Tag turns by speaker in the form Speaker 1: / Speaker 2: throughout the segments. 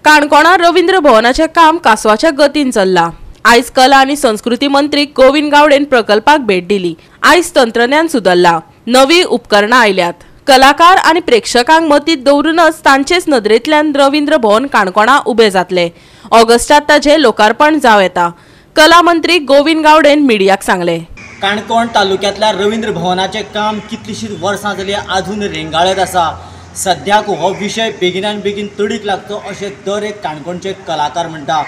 Speaker 1: काणकोणा रवींद्र भवनाचे काम कासवाच्या गतीन चल्ला। आयज कला आणि संस्कृती मंत्री गोविंद गावडेन प्रकल्पाक भेट दिली। आयज तंत्रज्ञान सुधारला, नवी उपकरणा आयल्यात। कलाकार आणि प्रेक्षकांक मतीत दवरूनच तांचेच नदरेंतल्यान रवींद्र भवन काणकोणा उबे जातले। ऑगस्टात ताचे लोकार्पण जाव येता, कला मंत्री गोविंद गावडेन मिडियाक सांगले।
Speaker 2: काणकोण तालुक्यातल्या रवींद्र भवनाचे काम कितलीशीच वर्सां जाली अजून रेंगाळत आसा। सद्याक हो विषय बेगिनान बेगीन तडीक लागतो अशें दर एक काणकोणचे कलाकार म्हणटा।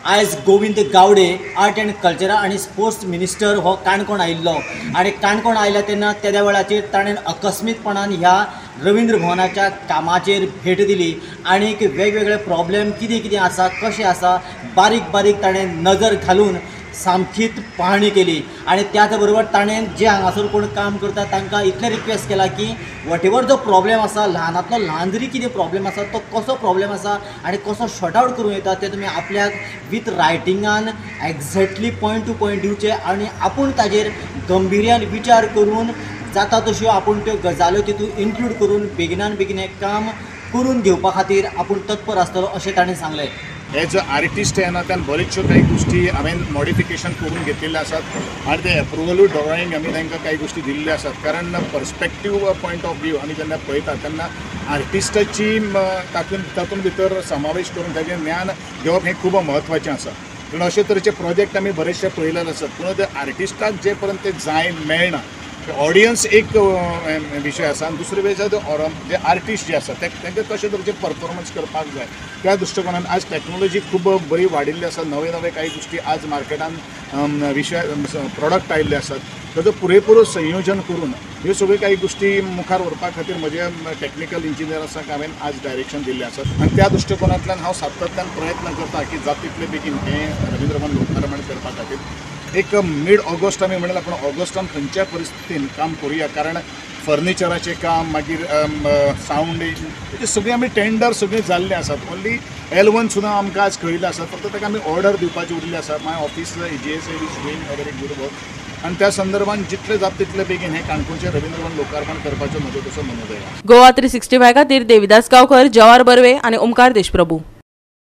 Speaker 2: आयज Govind Gawade art and culture आणि स्पोर्ट्स मिनिस्टर हो काणकोण आयिल्लो आणि काणकोण आयल्या तेन्ना त्या वेळाचेर ताणें अकस्मीतपणान ह्या रवींद्र भवनाच्या कामाचेर भेट दिली आणि वेगवेगळे प्रॉब्लेम कितें आसा कशें आसा बारीक बारीक ताणें नजर घालून सामकीत पाहणी केली। आणि त्याच बरोबर ताणें जे हांगासर कोण काम करता तांकां इतलें रिक्वेस्ट केला की वॉटेवर जो प्रॉब्लेम आसा ल्हानांतलो ल्हान जरी कितें प्रॉब्लेम आसा तो कसो प्रॉब्लेम आसा आनी कसो शॉर्ट आउट करूं येता ते तुमी आपल्याक विथ रायटिंगान एक्झॅक्टली पॉयंट टू पॉयंट दिवचे आणि आपूण ताजेर गंभीर्यान विचार करून जाता तश्यो आपूण त्यो गजाल्यो तितून इन्क्लूड करून बेगिनान बेगीन हें काम करून घेवपा खातीर आपूण तत्पर आसतलो अशें ताणें सांगलें।
Speaker 3: एज अ आर्टिस्ट आहे ना त्यान बरेचशो काही गोष्टी हांवें मॉडिफिकेशन करून घेतलेले आसात आणि ते अप्रुवलूय ड्रॉइंग आमी तांकां काही गोष्टी दिल्ल्यो आसात। कारण पर्स्पेक्टीव पॉयंट ऑफ व्यू आमी जेन्ना पळयता तेन्ना आर्टिस्टाची तातूंत भितर समावेश करून ताचें ज्ञान घेवप हें खूब म्हत्वाचें आसा। पूण अशे तरेचे प्रोजेक्ट आमी बरेचशे पळयलेले आसात, पूण ते आर्टिस्टाक जे पर्यंत ते जाय मेळना ऑडियन्स एक विषय आसा आणि दुसरे वेळेस जे आर्टिस्ट जे आसा तांकां कशे तरेचे परफॉर्मन्स करपाक जाय त्या दृश्टिकोनान आज टेक्नॉलॉजी खूब बरी वाडिल्ली आसा। नवे नवे काही गोष्टी आज मार्केटान विषय प्रॉडक्ट आयिल्ले आसात, ताचो पुरेपूर संयोजन करून ह्यो सगळ्यो काही गोष्टी मुखार व्हरपा खातीर म्हजे टेक्निकल इंजिनियर आसा हांवें आज डायरेक्शन दिल्लें आसात आणि त्या दृश्टिकोनांतल्यान हांव सातत्यान प्रयत्न करता की जाता तितले बेगीन हें रवींद्र भवन लोकार्पण करपा खातीर एक मिड ऑगस्ट आमी म्हणला, पूण ऑगस्टान खंयच्या परिस्थितीन काम करूया। कारण फर्निचराचें काम मागीर सावंड हे सगळे आमी टेंडर सगळे जाल्ले आसात। ओन्ली L1 सुद्दां आमकां आज कळिल्लें आसा, फक्त ताका आमी ऑर्डर दिवपाची उरली आसा। My office GSA is doing a very good work आणि त्या संदर्भात जितले जाता तितले बेगीन हे काणकोणचे रवींद्र भवन लोकार्पण करपाचो म्हजो तसो मनोदय आसा।
Speaker 1: गोवा 365 खातीर देविदास गांवकर, जवाहर बर्वे आणि ओमकार देशप्रभू।